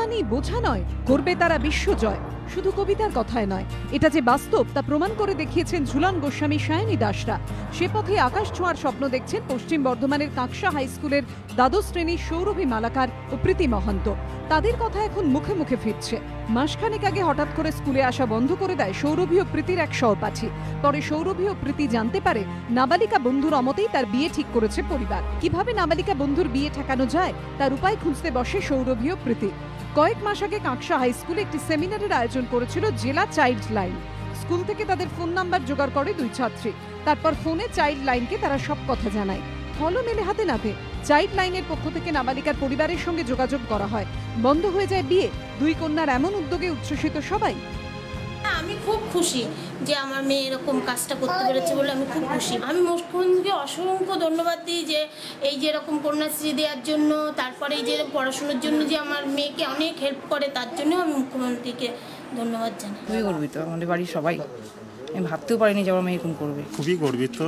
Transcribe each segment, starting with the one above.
মানেই বোঝা নয়, করবে তারা বিশ্বজয়। শুধু কবিতার কথায় নয়, এটা যে বাস্তব তা প্রমাণ করে দেখিয়েছেন ঝুলন গোস্বামী, সায়নী দাসরা। সে পথে আকাশ ছোঁয়ার স্বপ্ন দেখছেন পশ্চিম বর্ধমানের কাঁকসা হাই স্কুলের দ্বাদশ শ্রেণীর সৌরভী মালাকার ও প্রীতি মহন্ত। তাদের কথা এখন মুখে মুখে ফিরছে। মাসখানেক আগে হঠাৎ করে স্কুলে আসা বন্ধ করে দেয় সৌরভী ও প্রীতির এক সহপাঠী। পরে সৌরভী ও প্রীতি জানতে পারে নাবালিকা বন্ধুর অমতেই তার বিয়ে ঠিক করেছে পরিবার। কিভাবে নাবালিকা বন্ধুর বিয়ে ঠেকানো যায় তার উপায় খুঁজতে বসে সৌরভী ও প্রীতি। কয়েক মাস আগে কাঁকসা হাই স্কুলে একটি সেমিনারের আয়োজন করেছিল জেলা চাইল্ড লাইন। স্কুল থেকে তাদের ফোন নাম্বার জোগাড় করে দুই ছাত্রী। তারপর ফোনে চাইল্ড লাইনকে তারা সব কথা জানায়। ফলও মেলে হাতে নাতে। চাইল্ড লাইনের পক্ষ থেকে নাবালিকার পরিবারের সঙ্গে যোগাযোগ করা হয়। বন্ধ হয়ে যায় বিয়ে। দুই কন্যার এমন উদ্যোগে উচ্ছ্বসিত সবাই। আমি খুব খুশি যে আমার মেয়ে এরকম কাজটা করতে পেরেছে বলে আমি খুব খুশি। আমি মুখ্যমন্ত্রীকে অসংখ্য ধন্যবাদ দিই যে এই যে এরকম কন্যাশ্রী দেওয়ার জন্য, তারপরে এই যে পড়াশোনার জন্য যে আমার মেয়েকে অনেক হেল্প করে, তার জন্য আমি মুখ্যমন্ত্রীকে ধন্যবাদ জানাই। খুবই গর্বিত, আমাদের বাড়ির সবাই। আমি ভাবতেও পারিনি যে আমার মেয়ে এরকম করবে। খুবই গর্বিত,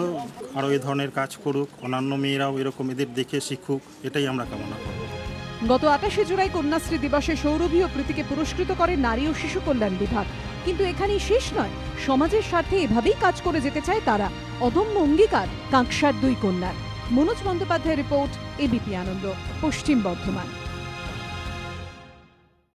আরও এই ধরনের কাজ করুক, অন্যান্য মেয়েরাও এরকম এদের দেখে শিখুক, এটাই আমরা কামনা করব। গত 28শে জুলাই কন্যাশ্রী দিবসে সৌরভী ও প্রীতিকে পুরস্কৃত করে নারী ও শিশু কল্যাণ বিভাগ। কিন্তু এখানেই শেষ নয়, সমাজের স্বার্থে এভাবেই কাজ করে যেতে চায় তারা। অদম্য অঙ্গীকার কাঁকসার দুই কন্যার। মনোজ বন্দ্যোপাধ্যায়ের রিপোর্ট, এবিপি আনন্দ, পশ্চিম বর্ধমান।